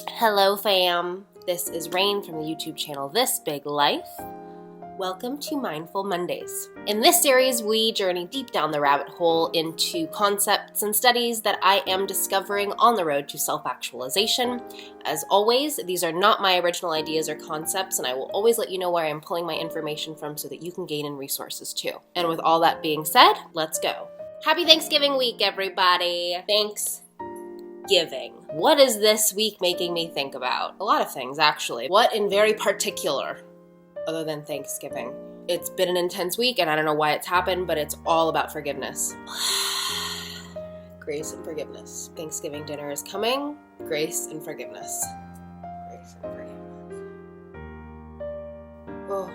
Hello fam, this is Rain from the YouTube channel This Big Life. Welcome to Mindful Mondays. In this series, we journey deep down the rabbit hole into concepts and studies that I am discovering on the road to self-actualization. As always, these are not my original ideas or concepts, and I will always let you know where I am pulling my information from so that you can gain in resources too. And with all that being said, let's go. Happy Thanksgiving week, everybody. Thanksgiving. What is this week making me think about? A lot of things, actually. What in very particular, other than Thanksgiving? It's been an intense week, and I don't know why it's happened, but it's all about forgiveness. Grace and forgiveness. Thanksgiving dinner is coming. Grace and forgiveness. Grace and forgiveness. Oh.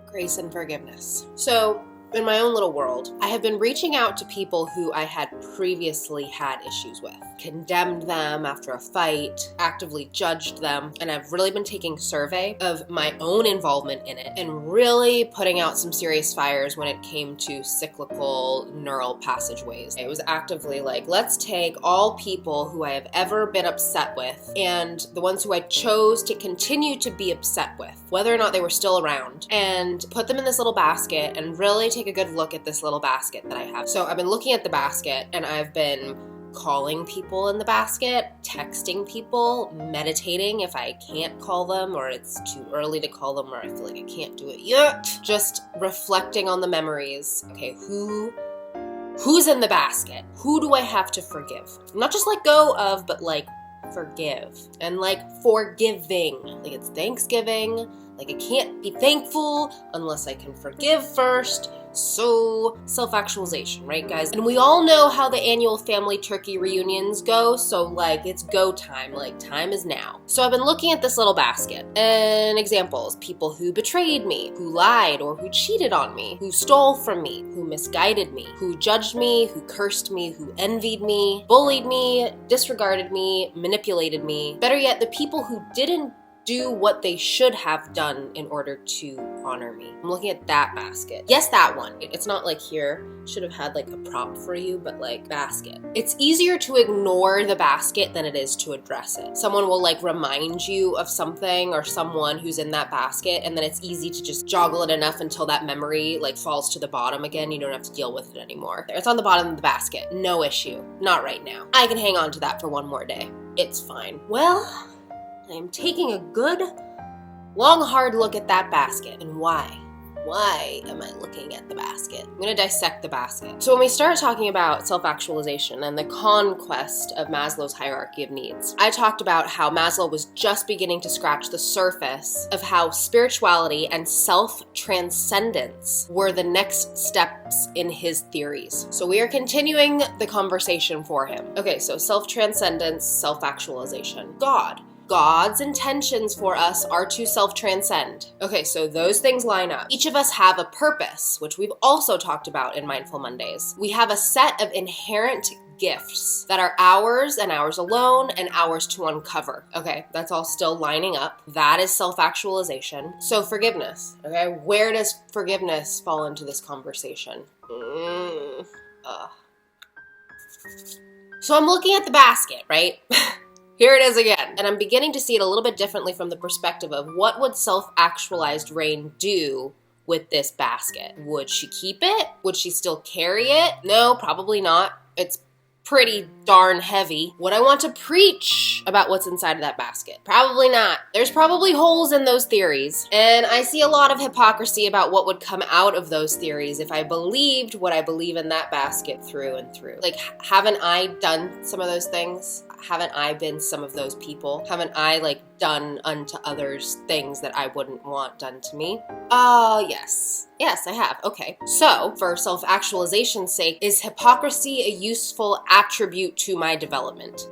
Grace and forgiveness. So, in my own little world, I have been reaching out to people who I had previously had issues with, condemned them after a fight, actively judged them, and I've really been taking survey of my own involvement in it and really putting out some serious fires when it came to cyclical neural passageways. It was actively like, let's take all people who I have ever been upset with and the ones who I chose to continue to be upset with, whether or not they were still around, and put them in this little basket and really take a good look at this little basket that I have. So I've been looking at the basket and I've been calling people in the basket, texting people, meditating if I can't call them or it's too early to call them or I feel like I can't do it yet. Just reflecting on the memories. Okay, who's in the basket? Who do I have to forgive? Not just let go of, but like forgive. And like forgiving. Like it's Thanksgiving. Like I can't be thankful unless I can forgive first. So, self-actualization, right guys? And we all know how the annual family turkey reunions go, so like it's go time, like time is now. So I've been looking at this little basket and examples, people who betrayed me, who lied or who cheated on me, who stole from me, who misguided me, who judged me, who cursed me, who envied me, bullied me, disregarded me, manipulated me. Better yet, the people who didn't do what they should have done in order to honor me. I'm looking at that basket. Yes, that one. It's not like here. Should have had like a prop for you, but like basket. It's easier to ignore the basket than it is to address it. Someone will like remind you of something or someone who's in that basket, and then it's easy to just joggle it enough until that memory like falls to the bottom again. You don't have to deal with it anymore. It's on the bottom of the basket. No issue. Not right now. I can hang on to that for one more day. It's fine. Well, I am taking a good, long, hard look at that basket. And why? Why am I looking at the basket? I'm going to dissect the basket. So when we start talking about self-actualization and the conquest of Maslow's hierarchy of needs, I talked about how Maslow was just beginning to scratch the surface of how spirituality and self-transcendence were the next steps in his theories. So we are continuing the conversation for him. Okay, so self-transcendence, self-actualization. God's intentions for us are to self-transcend. Okay, so those things line up. Each of us have a purpose, which we've also talked about in Mindful Mondays. We have a set of inherent gifts that are ours and ours alone and ours to uncover. Okay, that's all still lining up. That is self-actualization. So forgiveness, okay? Where does forgiveness fall into this conversation? So I'm looking at the basket, right? Here it is again. And I'm beginning to see it a little bit differently from the perspective of what would self-actualized Rain do with this basket? Would she keep it? Would she still carry it? No, probably not. It's pretty darn heavy. Would I want to preach about what's inside of that basket? Probably not. There's probably holes in those theories. And I see a lot of hypocrisy about what would come out of those theories if I believed what I believe in that basket through and through. Like, haven't I done some of those things? Haven't I been some of those people? Haven't I like done unto others things that I wouldn't want done to me? Yes. Yes, I have. Okay. So, for self-actualization's sake, is hypocrisy a useful attribute to my development?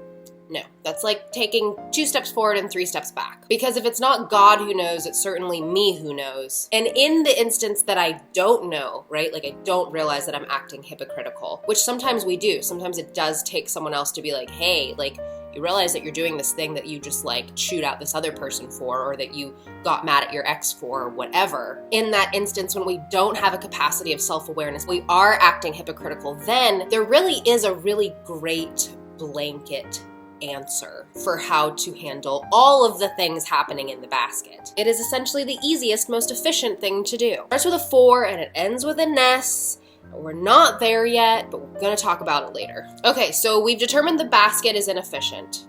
No, that's like taking 2 steps forward and 3 steps back. Because if it's not God who knows, it's certainly me who knows. And in the instance that I don't know, right, like I don't realize that I'm acting hypocritical, which sometimes we do. Sometimes it does take someone else to be like, hey, like, you realize that you're doing this thing that you just like chewed out this other person for, or that you got mad at your ex for, or whatever. In that instance, when we don't have a capacity of self-awareness, we are acting hypocritical, then there really is a really great blanket answer for how to handle all of the things happening in the basket. It is essentially the easiest, most efficient thing to do. It starts with a 4 and it ends with an S. We're not there yet, but we're going to talk about it later. Okay, so we've determined the basket is inefficient.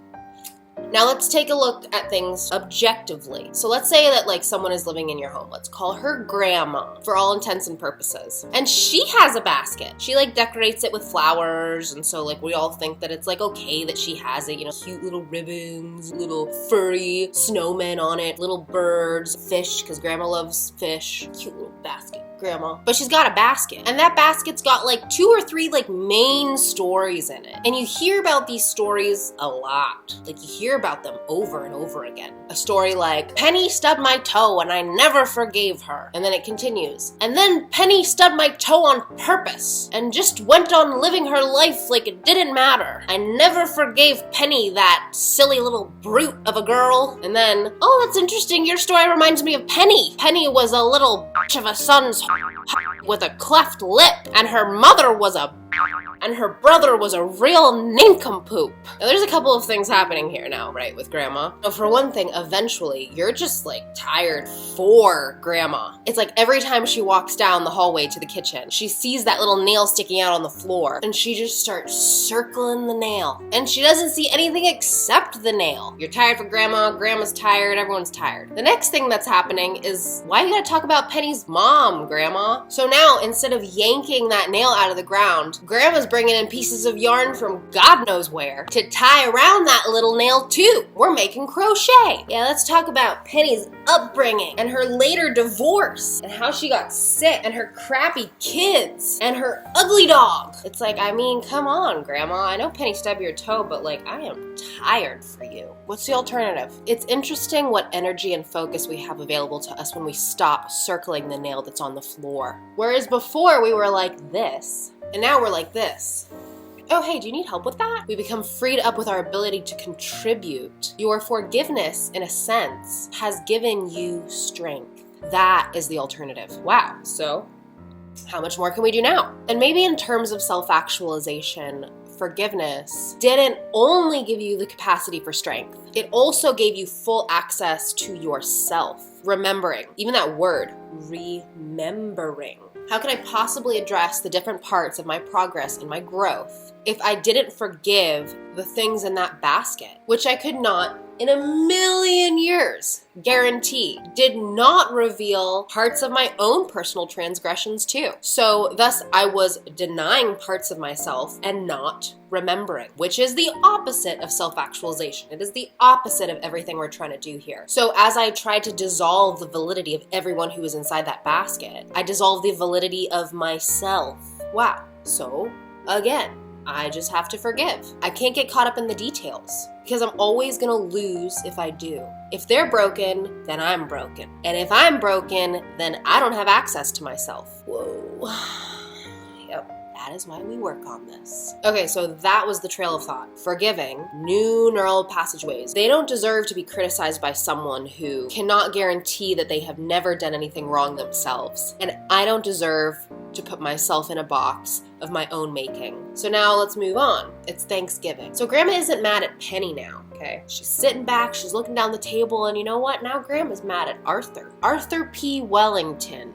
Now let's take a look at things objectively. So let's say that like someone is living in your home. Let's call her grandma for all intents and purposes. And she has a basket. She like decorates it with flowers. And so like we all think that it's like okay that she has it, you know, cute little ribbons, little furry snowmen on it, little birds, fish, because grandma loves fish. Cute little basket. Grandma. But she's got a basket. And that basket's got like 2 or 3 like main stories in it. And you hear about these stories a lot. Like you hear about them over and over again. A story like, Penny stubbed my toe and I never forgave her. And then it continues. And then Penny stubbed my toe on purpose and just went on living her life like it didn't matter. I never forgave Penny, that silly little brute of a girl. And then, oh, that's interesting. Your story reminds me of Penny. Penny was a little bitch of a son's with a cleft lip, and her mother was and her brother was a real nincompoop. Now there's a couple of things happening here now, right, with grandma. So for one thing, eventually, you're just like tired for grandma. It's like every time she walks down the hallway to the kitchen, she sees that little nail sticking out on the floor, and she just starts circling the nail. And she doesn't see anything except the nail. You're tired for grandma, grandma's tired, everyone's tired. The next thing that's happening is, why you gotta talk about Penny's mom, grandma? So now, instead of yanking that nail out of the ground, grandma's bringing in pieces of yarn from God knows where to tie around that little nail too. We're making crochet. Yeah, let's talk about Penny's upbringing and her later divorce and how she got sick and her crappy kids and her ugly dog. It's like, I mean, come on, grandma. I know Penny stubbed your toe, but like, I am tired for you. What's the alternative? It's interesting what energy and focus we have available to us when we stop circling the nail that's on the floor. Whereas before we were like this, and now we're like this. Oh, hey, do you need help with that? We become freed up with our ability to contribute. Your forgiveness, in a sense, has given you strength. That is the alternative. Wow. So, how much more can we do now? And maybe in terms of self-actualization, forgiveness didn't only give you the capacity for strength. It also gave you full access to yourself. Remembering, even that word, remembering. How could I possibly address the different parts of my progress and my growth if I didn't forgive the things in that basket, which I could not in a million years guarantee did not reveal parts of my own personal transgressions too. So thus I was denying parts of myself and not remembering, which is the opposite of self-actualization. It is the opposite of everything we're trying to do here. So as I tried to dissolve the validity of everyone who was inside that basket, I dissolved the validity of myself. Wow. So again, I just have to forgive. I can't get caught up in the details because I'm always gonna lose if I do. If they're broken, then I'm broken. And if I'm broken, then I don't have access to myself. Whoa. Yep. That is why we work on this. Okay, so that was the trail of thought. Forgiving, new neural passageways. They don't deserve to be criticized by someone who cannot guarantee that they have never done anything wrong themselves. And I don't deserve to put myself in a box of my own making. So now let's move on. It's Thanksgiving. So grandma isn't mad at Penny now, okay? She's sitting back, she's looking down the table, and you know what? Now grandma's mad at Arthur. Arthur P. Wellington.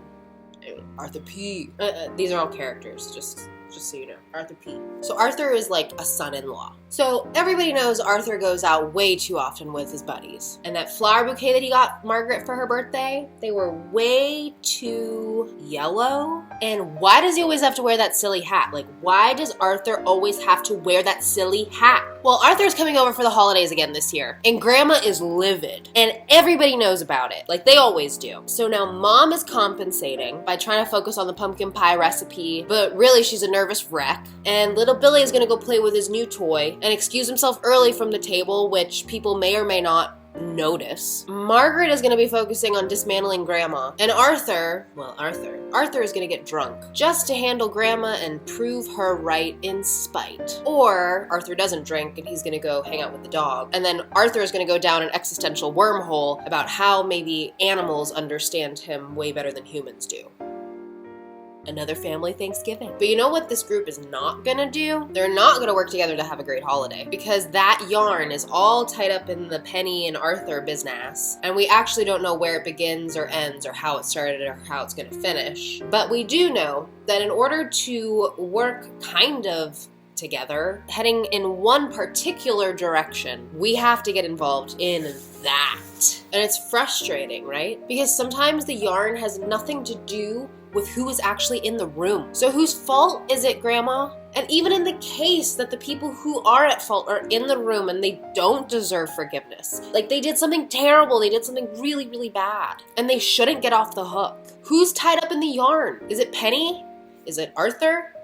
Arthur P. These are all characters, just so you know. Arthur P. So Arthur is like a son-in-law. So everybody knows Arthur goes out way too often with his buddies. And that flower bouquet that he got Margaret for her birthday, they were way too yellow. And why does he always have to wear that silly hat? Like, why does Arthur always have to wear that silly hat? Well, Arthur's coming over for the holidays again this year, and grandma is livid. And everybody knows about it, like they always do. So now mom is compensating by trying to focus on the pumpkin pie recipe, but really she's a nervous wreck. And little Billy is gonna go play with his new toy and excuse himself early from the table, which people may or may not notice. Margaret is going to be focusing on dismantling grandma. And Arthur is going to get drunk just to handle grandma and prove her right in spite. Or Arthur doesn't drink and he's going to go hang out with the dog. And then Arthur is going to go down an existential wormhole about how maybe animals understand him way better than humans do. another family Thanksgiving. But you know what this group is not gonna do? They're not gonna work together to have a great holiday, because that yarn is all tied up in the Penny and Arthur business, and we actually don't know where it begins or ends or how it started or how it's gonna finish. But we do know that in order to work kind of together, heading in one particular direction, we have to get involved in that. And it's frustrating, right? Because sometimes the yarn has nothing to do with who is actually in the room. So whose fault is it, Grandma? And even in the case that the people who are at fault are in the room and they don't deserve forgiveness, like they did something terrible, they did something really, really bad, and they shouldn't get off the hook. Who's tied up in the yarn? Is it Penny? Is it Arthur?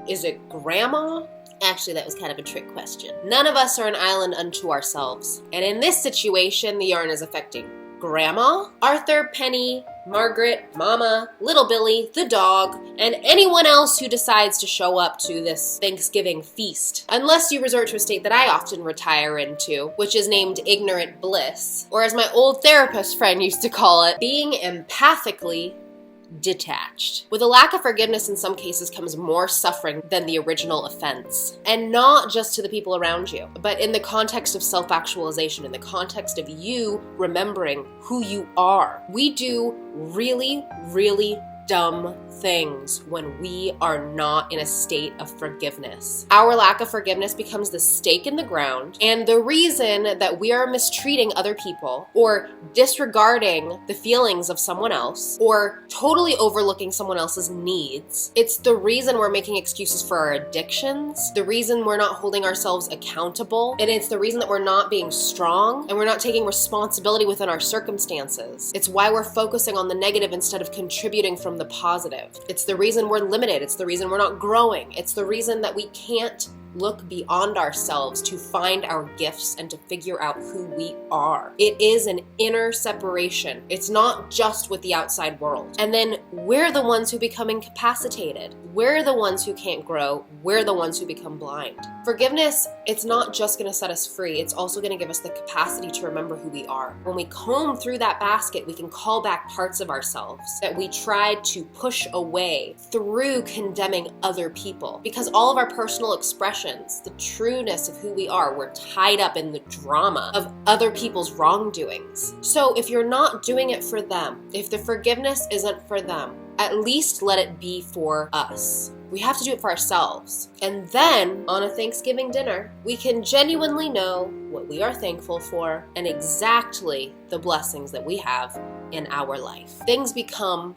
Is it Grandma? Actually, that was kind of a trick question. None of us are an island unto ourselves. And in this situation, the yarn is affecting Grandma, Arthur, Penny, Margaret, Mama, Little Billy, the dog, and anyone else who decides to show up to this Thanksgiving feast. Unless you resort to a state that I often retire into, which is named ignorant bliss, or as my old therapist friend used to call it, being empathically detached. With a lack of forgiveness in some cases comes more suffering than the original offense. And not just to the people around you, but in the context of self-actualization, in the context of you remembering who you are. We do really, really dumb things when we are not in a state of forgiveness. Our lack of forgiveness becomes the stake in the ground and the reason that we are mistreating other people or disregarding the feelings of someone else or totally overlooking someone else's needs. It's the reason we're making excuses for our addictions, the reason we're not holding ourselves accountable, and it's the reason that we're not being strong and we're not taking responsibility within our circumstances. It's why we're focusing on the negative instead of contributing from the positive. It's the reason we're limited. It's the reason we're not growing. It's the reason that we can't look beyond ourselves to find our gifts and to figure out who we are. It is an inner separation. It's not just with the outside world. And then we're the ones who become incapacitated. We're the ones who can't grow. We're the ones who become blind. Forgiveness, it's not just going to set us free. It's also going to give us the capacity to remember who we are. When we comb through that basket, we can call back parts of ourselves that we tried to push away through condemning other people. Because all of our personal expressions, the trueness of who we are, we're tied up in the drama of other people's wrongdoings. So if you're not doing it for them, if the forgiveness isn't for them, at least let it be for us. We have to do it for ourselves. And then, on a Thanksgiving dinner, we can genuinely know what we are thankful for and exactly the blessings that we have in our life. Things become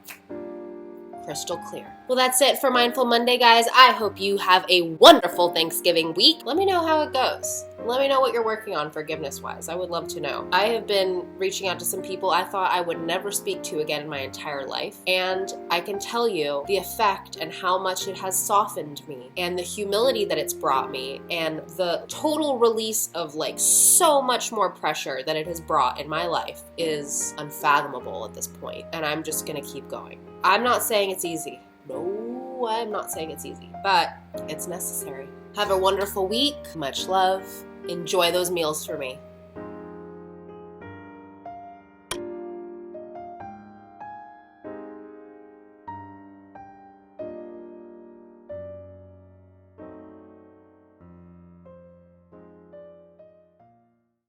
crystal clear. Well, that's it for Mindful Monday, guys. I hope you have a wonderful Thanksgiving week. Let me know how it goes. Let me know what you're working on forgiveness-wise. I would love to know. I have been reaching out to some people I thought I would never speak to again in my entire life. And I can tell you the effect and how much it has softened me and the humility that it's brought me and the total release of like so much more pressure that it has brought in my life is unfathomable at this point. And I'm just gonna keep going. I'm not saying it's easy. No, I'm not saying it's easy, but it's necessary. Have a wonderful week. Much love. Enjoy those meals for me.